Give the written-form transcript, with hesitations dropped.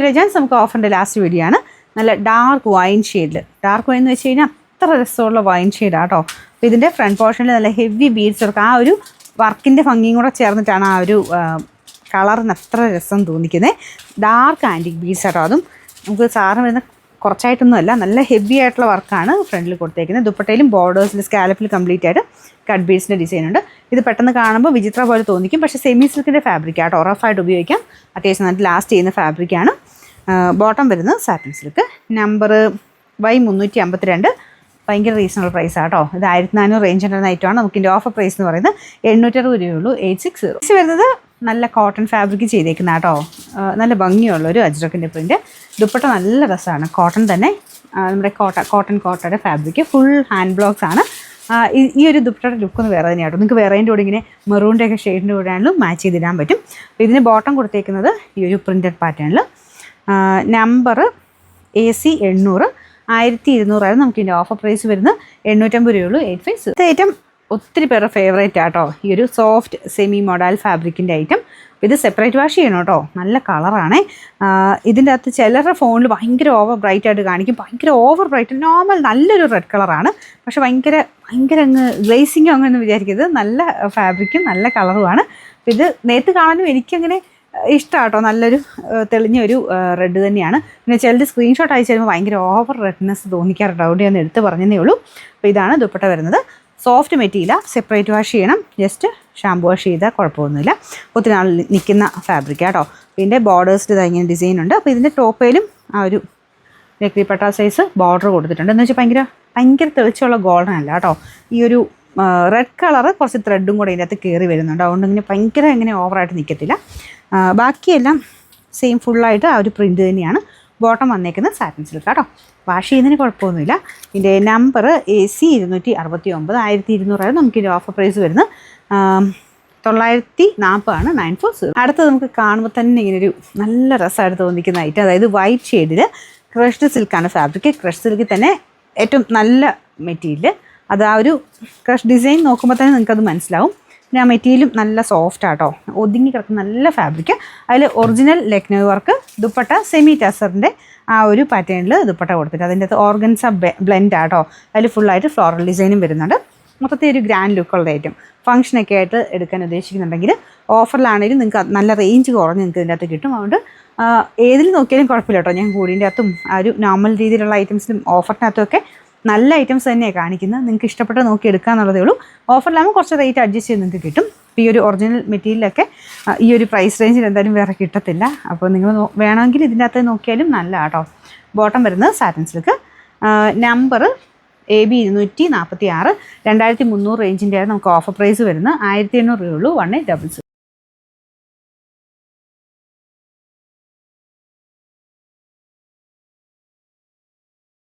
രജാൻസ് നമുക്ക് ഓഫറിൻ്റെ last video ആണ്. നല്ല ഡാർക്ക് വൈൻ ഷെയ്ഡിൽ, ഡാർക്ക് വൈൻ എന്ന് വെച്ച് കഴിഞ്ഞാൽ അത്ര രസമുള്ള വൈൻ ഷെയ്ഡാണ് കേട്ടോ. അപ്പോൾ ഇതിൻ്റെ ഫ്രണ്ട് പോർഷനിൽ നല്ല ഹെവി ബീഡ്സ് ഒക്കെ, ആ ഒരു വർക്കിൻ്റെ ഭംഗിയും കൂടെ ചേർന്നിട്ടാണ് ആ ഒരു കളറിന് അത്ര രസം തോന്നിക്കുന്നത്. ഡാർക്ക് ആൻറ്റിക് ബീഡ്സ് കേട്ടോ. അതും നമുക്ക് സാറിന് വരുന്ന കുറച്ചായിട്ടൊന്നുമല്ല, നല്ല ഹെവി ആയിട്ടുള്ള വർക്കാണ് ഫ്രണ്ടിൽ കൊടുത്തേക്കുന്നത്. ദുപ്പട്ടയിലും ബോർഡേഴ്സിൽ സ്കാലപ്പിൽ കംപ്ലീറ്റ് ആയിട്ട് കട്ട് ബീഡ്സിൻ്റെ ഡിസൈൻ ഉണ്ട്. ഇത് പെട്ടെന്ന് കാണുമ്പോൾ വിചിത്ര പോലെ തോന്നിക്കും, പക്ഷേ സെമി സിൽക്കിൻ്റെ ഫാബ്രിക് ആട്ടോ. റഫായിട്ട് ഉപയോഗിക്കാം, അത്യാവശ്യം നല്ല ലാസ്റ്റ് ചെയ്യുന്ന ഫാബ്രിക്കാണ്. ബോട്ടം വരുന്നത് സാറ്റിൻ സിൽക്ക്. നമ്പർ Y352, ഭയങ്കര റീസണബിൾ പ്രൈസ് ആട്ടോ. ഇത് 1400 റേഞ്ച് ഉണ്ടായിരുന്ന ഐറ്റമാണ്. നമുക്കിൻ്റെ ഓഫർ പ്രൈസ് എന്ന് പറയുന്നത് 860 രൂപയുള്ളൂ. 860 വരുന്നത് നല്ല കോട്ടൺ ഫാബ്രിക് ചെയ്തേക്കുന്ന കേട്ടോ. നല്ല ഭംഗിയുള്ളൊരു അജ്രക്കിൻ്റെ പ്രിൻറ്റ്. ദുപ്പട്ട നല്ല രസമാണ്, കോട്ടൺ തന്നെ. നമ്മുടെ കോട്ടയുടെ ഫാബ്രിക്, ഫുൾ ഹാൻഡ് ബ്ലോക്സ് ആണ്. ഈ ഒരു ദുപ്പട്ടയുടെ ലുക്ക് ഒന്ന് വേറെ തന്നെയാട്ടോ. നിങ്ങൾക്ക് വേറേൻ്റെ കൂടെ ഇങ്ങനെ മെറൂണിൻ്റെ ഒക്കെ ഷെയ്ഡിൻ്റെ കൂടെ ആണെങ്കിലും മാച്ച് ചെയ്തിടാൻ പറ്റും. അപ്പോൾ ഇതിന് ബോട്ടം കൊടുത്തേക്കുന്നത് ഈ ഒരു പ്രിൻറ്റഡ് പാറ്റേണിൽ. നമ്പർ AC 800, 1200 നമുക്ക് ഇതിൻ്റെ ഓഫർ പ്രൈസ് വരുന്നത് 850 രൂപയുള്ളൂ. 850. ഇത് ഐറ്റം ഒത്തിരി പേരുടെ ഫേവറേറ്റ് ആട്ടോ. ഈ ഒരു സോഫ്റ്റ് സെമി മോഡൽ ഫാബ്രിക്കിൻ്റെ ഐറ്റം. ഇത് സെപ്പറേറ്റ് വാഷ് ചെയ്യണം കേട്ടോ. നല്ല കളറാണേ. ഇതിൻ്റെ അകത്ത് ചിലരുടെ ഫോണിൽ ഭയങ്കര ഓവർ ബ്രൈറ്റ് ആയിട്ട് കാണിക്കും. ഭയങ്കര ഓവർ ബ്രൈറ്റ്, നോർമൽ നല്ലൊരു റെഡ് കളറാണ്, പക്ഷെ ഭയങ്കര അങ്ങ് ഗ്ലേസിങ്ങോ അങ്ങനെ വിചാരിക്കരുത്. നല്ല ഫാബ്രിക്കും നല്ല കളറുമാണ്. അപ്പോൾ ഇത് നേരത്തെ കാണാനും എനിക്കങ്ങനെ ഇഷ്ടമാട്ടോ. നല്ലൊരു തെളിഞ്ഞൊരു റെഡ് തന്നെയാണ്. പിന്നെ ചിലത് സ്ക്രീൻഷോട്ട് അയച്ചു തരുമ്പോൾ ഭയങ്കര ഓവർ റെഡ്നെസ് തോന്നിക്കാറുണ്ട്, അവിടെ ഒന്ന് എടുത്ത് പറഞ്ഞതേ ഉള്ളൂ. അപ്പോൾ ഇതാണ് ദുപ്പട്ട വരുന്നത്. സോഫ്റ്റ് മെറ്റീരിയൽ, സെപ്പറേറ്റ് വാഷ് ചെയ്യണം. ജസ്റ്റ് ഷാമ്പു വാഷ് ചെയ്താൽ കുഴപ്പമൊന്നുമില്ല. ഒത്തിരി നാൾ നിൽക്കുന്ന ഫാബ്രിക് കേട്ടോ. ഇതിൻ്റെ ബോർഡേഴ്സിൽ ഇങ്ങനെ ഡിസൈൻ ഉണ്ട്. അപ്പോൾ ഇതിൻ്റെ ടോപ്പയിലും ആ ഒരു നെക്ലിപ്പട്ട സൈസ് ബോർഡർ കൊടുത്തിട്ടുണ്ട്. എന്ന് വെച്ചാൽ ഭയങ്കര തെളിച്ചുള്ള ഗോൾഡൻ അല്ല കേട്ടോ. ഈ ഒരു റെഡ് കളറ് കുറച്ച് ത്രെഡും കൂടെ ഇതിൻ്റെ അകത്ത് കയറി വരുന്നുണ്ട്. അതുകൊണ്ട് ഇങ്ങനെ ഓവറായിട്ട് നിൽക്കത്തില്ല. ബാക്കിയെല്ലാം സെയിം ഫുള്ളായിട്ട് ആ ഒരു പ്രിൻറ്റ് തന്നെയാണ്. ബോട്ടം വന്നേക്കുന്നത് സാറ്റിൻ സിൽക്ക് കേട്ടോ. വാഷ് ചെയ്യുന്നതിന് കുഴപ്പമൊന്നുമില്ല. ഇതിൻ്റെ നമ്പർ AC 269, 1200 നമുക്കിതിൻ്റെ ഓഫർ പ്രൈസ് വരുന്നത് 940 ആണ്. 940. അടുത്തത് നമുക്ക് കാണുമ്പോൾ തന്നെ ഇങ്ങനൊരു നല്ല രസമായിട്ട് തോന്നിക്കുന്ന ഐറ്റം, അതായത് വൈറ്റ് ഷെയ്ഡിൽ ക്രഷ്ഡ് സിൽക്കാണ് ഫാബ്രിക്. ക്രഷ് സിൽക്കിൽ തന്നെ ഏറ്റവും നല്ല മെറ്റീരിയൽ. അത് ആ ഒരു ക്രഷ് ഡിസൈൻ നോക്കുമ്പോൾ തന്നെ നിങ്ങൾക്കത് മനസ്സിലാവും. പിന്നെ ആ മെറ്റീരിയലും നല്ല സോഫ്റ്റ് ആട്ടോ, ഒതുങ്ങി കിടക്കുന്ന നല്ല ഫാബ്രിക്. അതിൽ original Lucknow work. Dupatta semi ടസറിൻ്റെ ആ ഒരു പാറ്റേണിൽ ദുപ്പട്ട കൊടുത്തിട്ട് അതിൻ്റെ അകത്ത് ഓർഗൻസ ബ്ലെൻഡ് ആട്ടോ. അതിൽ ഫുള്ളായിട്ട് ഫ്ലോറൽ ഡിസൈനും വരുന്നുണ്ട്. മൊത്തത്തിൽ ഒരു ഗ്രാൻഡ് ലുക്കുള്ള ഐറ്റം. ഫംഗ്ഷനൊക്കെ ആയിട്ട് എടുക്കാൻ ഉദ്ദേശിക്കുന്നുണ്ടെങ്കിൽ ഓഫറിലാണെങ്കിലും നിങ്ങൾക്ക് നല്ല റേഞ്ച് കുറഞ്ഞ് നിങ്ങൾക്ക് ഇതിൻ്റെ അകത്ത് കിട്ടും. അതുകൊണ്ട് ഏതിൽ നോക്കിയാലും കുഴപ്പമില്ല കേട്ടോ. ഞാൻ കൂടിൻ്റെ അകത്തും ആ ഒരു നോർമൽ രീതിയിലുള്ള ഐറ്റംസിലും ഓഫറിനകത്തുമൊക്കെ നല്ല ഐറ്റംസ് തന്നെയാണ് കാണിക്കുന്നത്. നിങ്ങൾക്ക് ഇഷ്ടപ്പെട്ട നോക്കി എടുക്കുക എന്നുള്ളതേ ഉള്ളൂ. ഓഫറിലാകുമ്പോൾ കുറച്ച് റേറ്റ് അഡ്ജസ്റ്റ് ചെയ്ത് നിങ്ങൾക്ക് കിട്ടും. ഈ ഒരു ഒറിജിനൽ മെറ്റീരിയലൊക്കെ ഈ ഒരു പ്രൈസ് റേഞ്ചിൽ എന്തായാലും വേറെ കിട്ടത്തില്ല. അപ്പോൾ നിങ്ങൾ വേണമെങ്കിൽ ഇതിൻ്റെ അകത്ത് നോക്കിയാലും നല്ല കേട്ടോ. ബോട്ടം വരുന്നത് സാറ്റിൻ സിൽക്ക്. നമ്പർ AB 246, 2300 റേഞ്ചിൻ്റെ നമുക്ക് ഓഫർ പ്രൈസ് വരുന്നത് 1800 രൂപയുള്ളൂ. 1800.